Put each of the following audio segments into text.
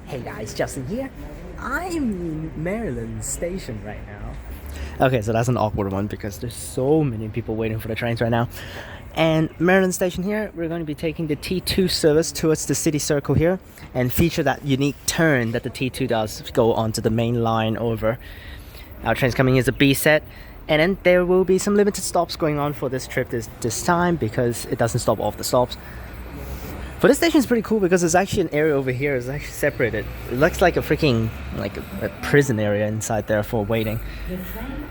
Hey guys, Justin here. I'm in Merrylands station right now. Okay, so that's an awkward one because there's so many people waiting for the trains right now. And Merrylands station here, we're going to be taking the T2 service towards the city circle here and feature that unique turn that the T2 does go onto the main line over. Our train's coming as a B set, and then there will be some limited stops going on for this trip this time because it doesn't stop off the stops. For this station is pretty cool because there's actually an area over here is actually separated. It looks like a freaking a prison area inside there for waiting.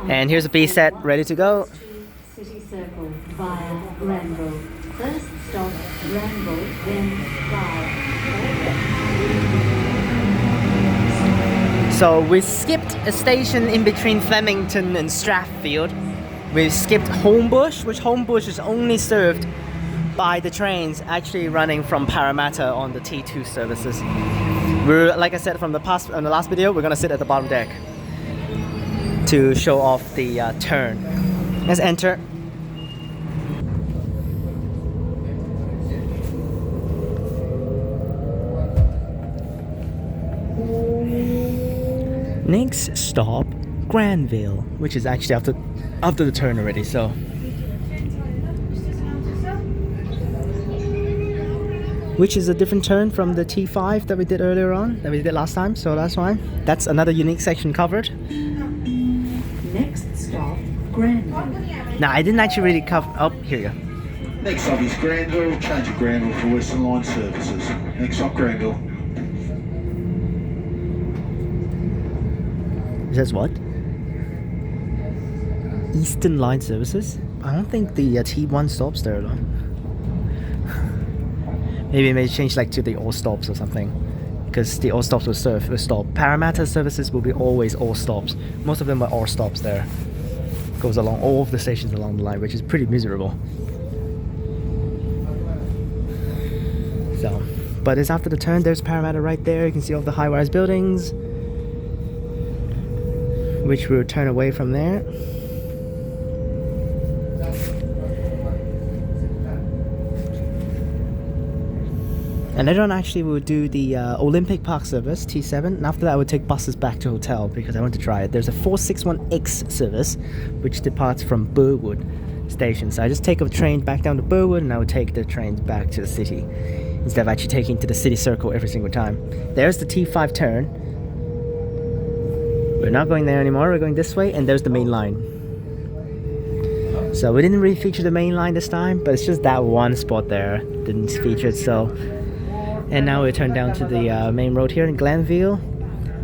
And here's a B set ready to go. City Circle via Granville. First stop Granville, then Fly. So we skipped a station in between Flemington and Strathfield. We skipped Homebush, which Homebush is only served by the trains actually running from Parramatta on the T2 services. We're, like I said from the last video, we're gonna sit at the bottom deck to show off the turn. Let's enter. Next stop, Granville, which is actually after the turn already. So which is a different turn from the T5 that we did earlier on, that we did last time, so that's fine. That's another unique section covered. Next stop, Granville. Now, I didn't actually really cover... Oh, here you go. Next stop is Granville, change of Granville for Western Line services. Next stop, Granville. It says what? Eastern Line services? I don't think the T1 stops there though. Maybe it may change like to the all stops or something, because the all stops will stop. Parramatta services will be always all stops. Most of them are all stops there. Goes along all of the stations along the line, which is pretty miserable. So, but it's after the turn. There's Parramatta right there. You can see all the high-rise buildings, which will turn away from there. And later on actually we'll do the Olympic Park service, T7, and after that I would take buses back to hotel because I want to try it. There's a 461X service which departs from Burwood station. So I just take a train back down to Burwood and I would take the trains back to the city instead of actually taking to the city circle every single time. There's the T5 turn. We're not going there anymore, we're going this way, and there's the main line. So we didn't really feature the main line this time, but it's just that one spot there didn't feature it, so... And now we turn down to the main road here in Granville,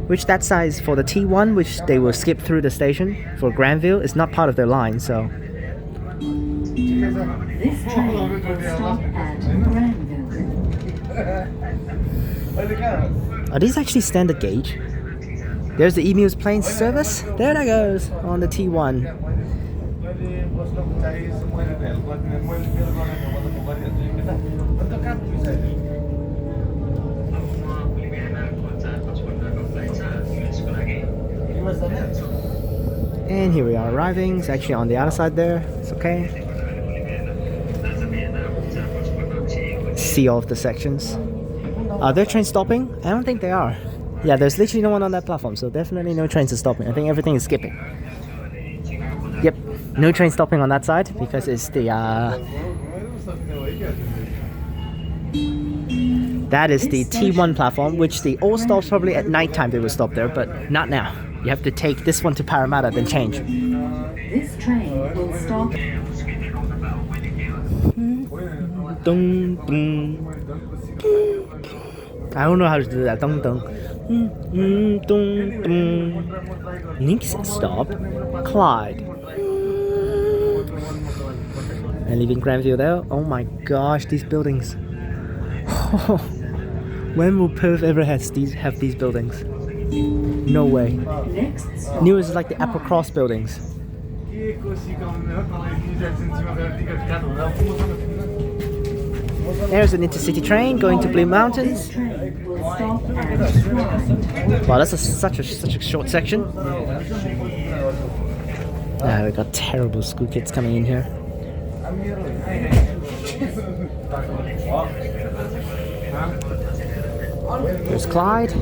which that side is for the T1, which they will skip through the station. For Granville, it's not part of their line, so... This train will stop at Granville. Are these actually standard gauge? There's the EMU's plane service. There that goes on the T1. And here we are arriving. It's actually on the other side there. It's okay. See all of the sections. Are there trains stopping? I don't think they are. Yeah, there's literally no one on that platform, so definitely no trains are stopping. I think everything is skipping. Yep, no train stopping on that side because it's the that is the T1 platform, which the all stops probably at night time they will stop there, but not now. You have to take this one to Parramatta, then change. This train will stop. Dun, dun. I don't know how to do that. Dun, dun. Dun, dun. Next stop, Clyde. And leaving Granville there. Oh my gosh, these buildings. When will Perth ever have these buildings? No way. New is like the Apple Cross buildings. There's an intercity train going to Blue Mountains. Wow, that's such a short section. We've got terrible school kids coming in here. There's Clyde.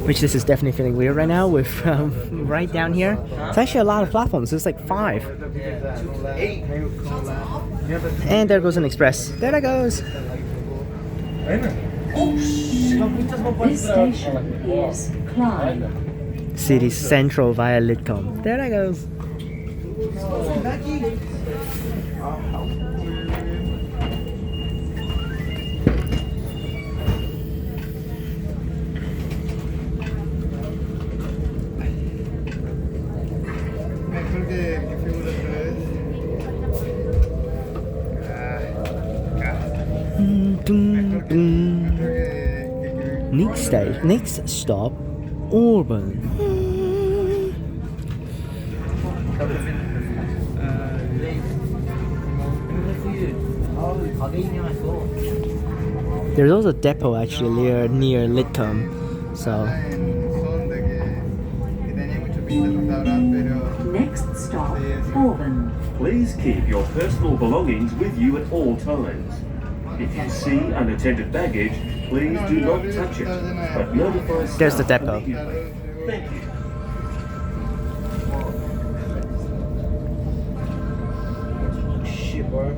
Which this is definitely feeling weird right now with right down here. It's actually a lot of platforms. There's like 5. And there goes an express. There that goes. This station is Clyde. City Central via Lidcombe. There that goes. Next stop, Auburn. There's also a depot actually near Lidcombe, so. Next stop, Auburn. Please keep your personal belongings with you at all times. If you see unattended baggage, please do not touch it, but notify staff. There's the depot. immediately. Thank you. Shit, bro.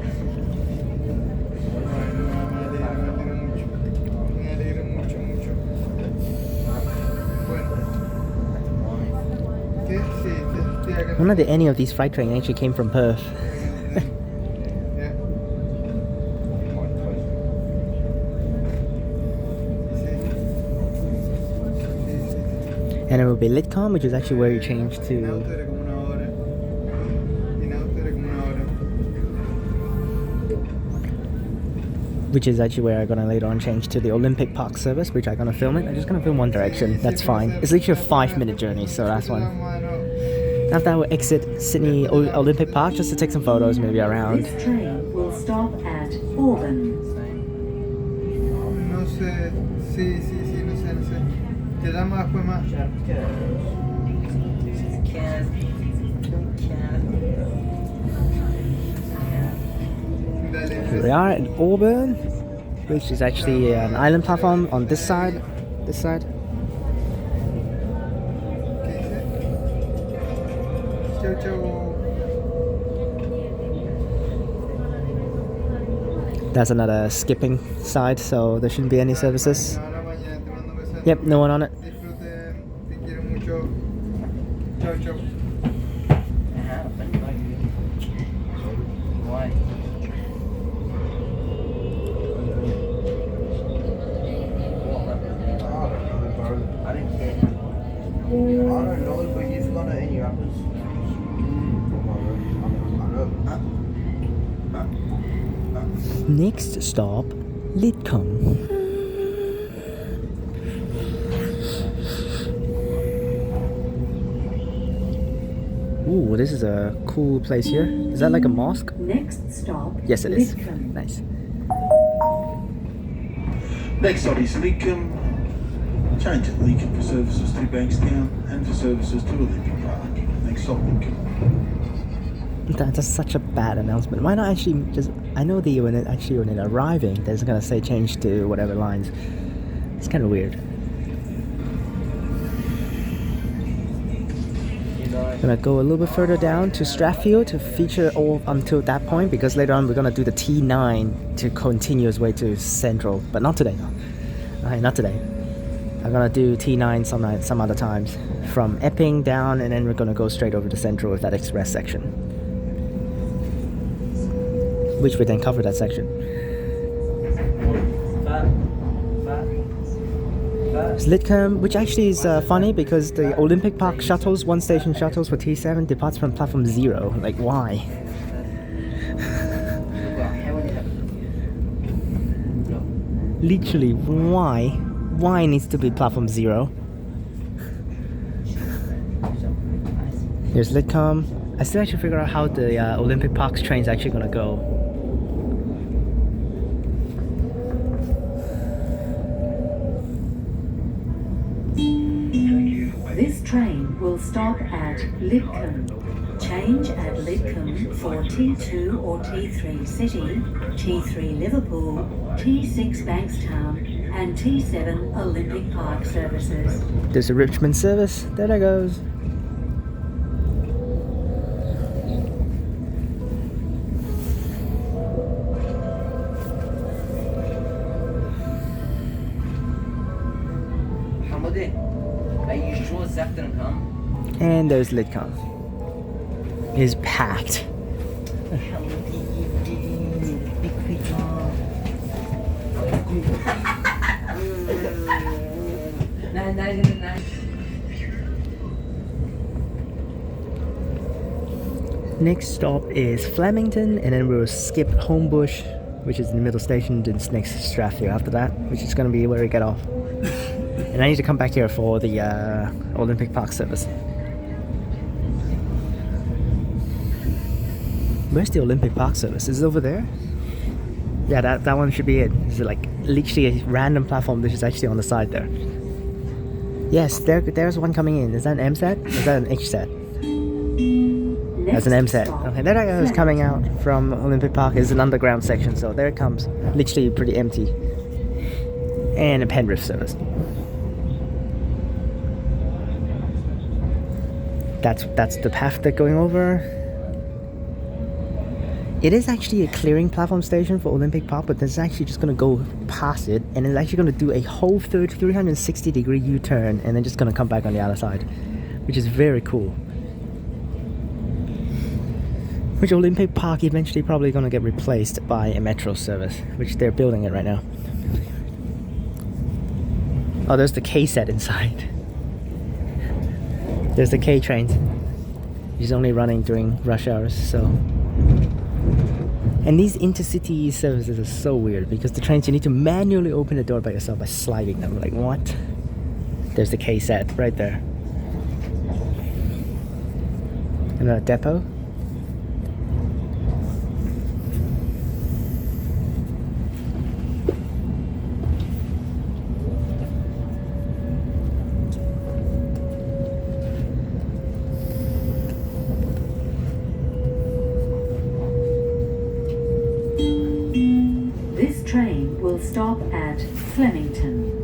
I wonder if any of these freight trains actually came from Perth. And it will be Lidcombe, which is actually where you change to. Which is actually where I'm gonna later on change to the Olympic Park service, which I'm gonna film it. I'm just gonna film one direction, that's fine. It's literally a 5-minute journey, so that's one. After I will exit Sydney Olympic Park just to take some photos, maybe around. This train will stop at Auburn. No sé, sí, no sé. Te llamo después más. Here we are at Auburn, which is actually an island platform on this side. This side. That's another skipping side, so there shouldn't be any services. Yep, no one on it. Next stop, Lidcombe. Ooh, this is a cool place here. Is that like a mosque? Next stop, Yes, it is. Lidcombe. Nice. Next stop is Lidcombe. Change at Lidcombe for services to Bankstown and for services to Olympic Park. Next stop, Lidcombe. That's such a bad announcement. Why not actually just? I know that when it arriving, they're just gonna say change to whatever lines. It's kind of weird. Gonna go a little bit further down to Strathfield to feature all until that point, because later on we're gonna do the T9 to continue its way to Central, but not today. Okay, not today. I'm gonna do T9 some other times from Epping down, and then we're gonna go straight over to Central with that express section, which we then cover that section. It's Lidcombe, which actually is funny because the Olympic Park shuttles, one station shuttles for T7 departs from platform 0. Like, why? Literally, why? Why needs to be platform 0? Here's Lidcombe. I still have to figure out how the Olympic Park's train's actually gonna go. This train will stop at at Lidcombe. Change at Lidcombe for T2 or T3 City, T3 Liverpool, T6 Bankstown, and T7 Olympic Park services. There's a Richmond service. There that goes. And there's Lidcombe. It is packed. Next stop is Flemington, and then we'll skip Homebush, which is in the middle station, then it's next to Strathfield after that, which is going to be where we get off. And I need to come back here for the Olympic Park service. Where's the Olympic Park service? Is it over there? Yeah, that one should be it. It's like literally a random platform which is actually on the side there. Yes, there's one coming in. Is that an M set? Is that an H set? That's an M set. Okay, there it goes, coming out from Olympic Park. Is an underground section, so there it comes. Literally pretty empty. And a Penrith service. That's the path they're going over. It is actually a clearing platform station for Olympic Park, but it's actually just going to go past it, and it's actually going to do a whole 360-degree U-turn, and then just going to come back on the other side, which is very cool. Which Olympic Park eventually probably going to get replaced by a metro service, which they're building it right now. Oh, there's the K set inside. There's the K trains. It's only running during rush hours, so... And these intercity services are so weird because the trains, you need to manually open the door by yourself by sliding them. Like, what? There's the K set right there. Another depot. Train will stop at Flemington.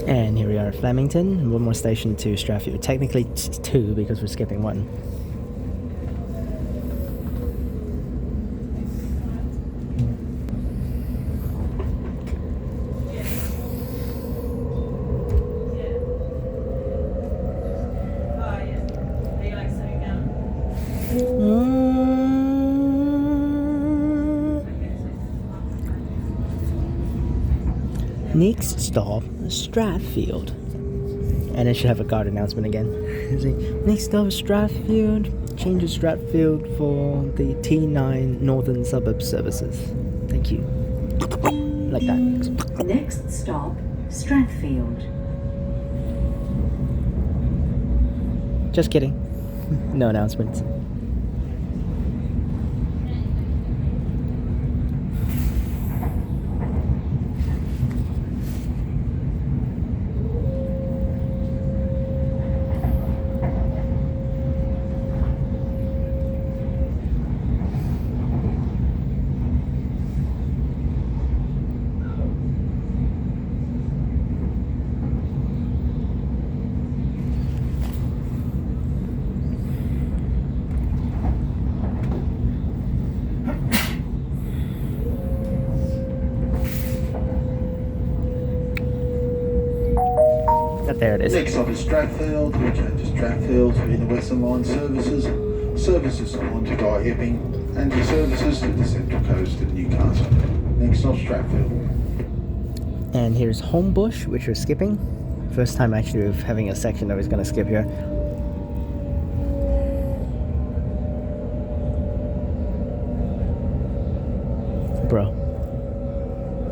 And here we are at Flemington. One more station to Strathfield. Technically two because we're skipping one. Next stop, Strathfield. And it should have a guard announcement again. Next stop, Strathfield. Change to Strathfield for the T9 Northern Suburb services. Thank you. Like that. Next stop, Strathfield. Just kidding. No announcements. There it is. Next stop is Strathfield. We change to Strathfield in the Western Line services. Services on to Guy Hipping and to services to the Central Coast of Newcastle. Next stop, Strathfield. And here's Homebush, which we're skipping. First time actually of having a section that we're going to skip here.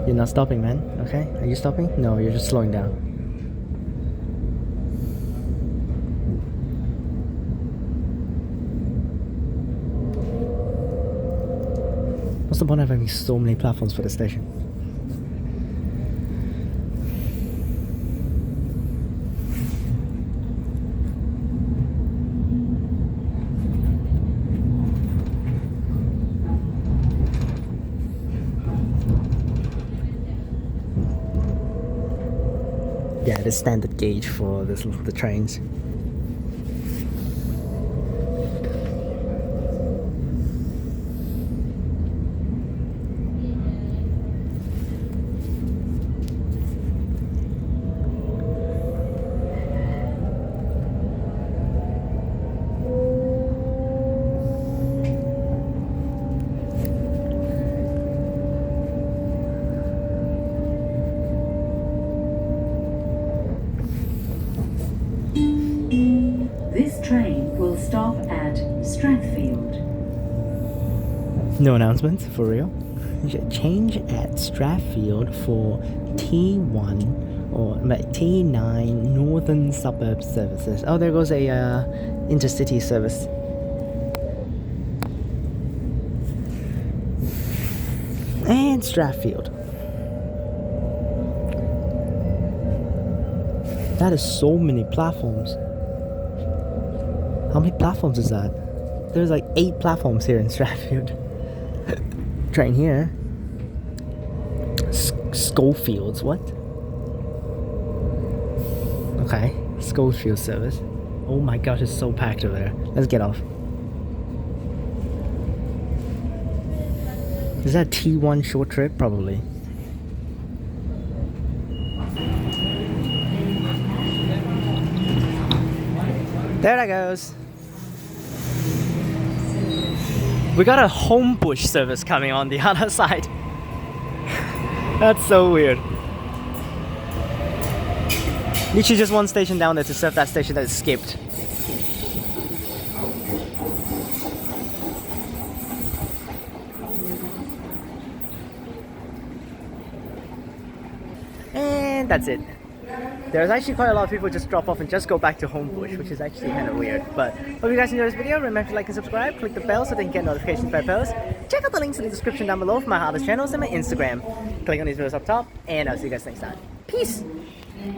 You're not stopping, man. Okay? Are you stopping? No, you're just slowing down. What's the point of having so many platforms for the station? Yeah, the standard gauge for the trains. This train will stop at Strathfield. No announcements, for real? Change at Strathfield for T1 or T9 Northern Suburb services. Oh, there goes a intercity service. And Strathfield. That is so many platforms. How many platforms is that? There's like 8 platforms here in Strathfield. Train here. Schofields, what? Okay, Schofield service. Oh my gosh, it's so packed over there. Let's get off. Is that T1 short trip? Probably. There that goes. We got a Homebush service coming on the other side. That's so weird. Literally just one station down there to serve that station that is skipped. And that's it. There's actually quite a lot of people just drop off and just go back to Homebush, which is actually kind of weird. But hope you guys enjoyed this video. Remember to like and subscribe, click the bell so that you can get notifications by post. Check out the links in the description down below for my Harvest channels and my Instagram. Click on these videos up top, and I'll see you guys next time. Peace!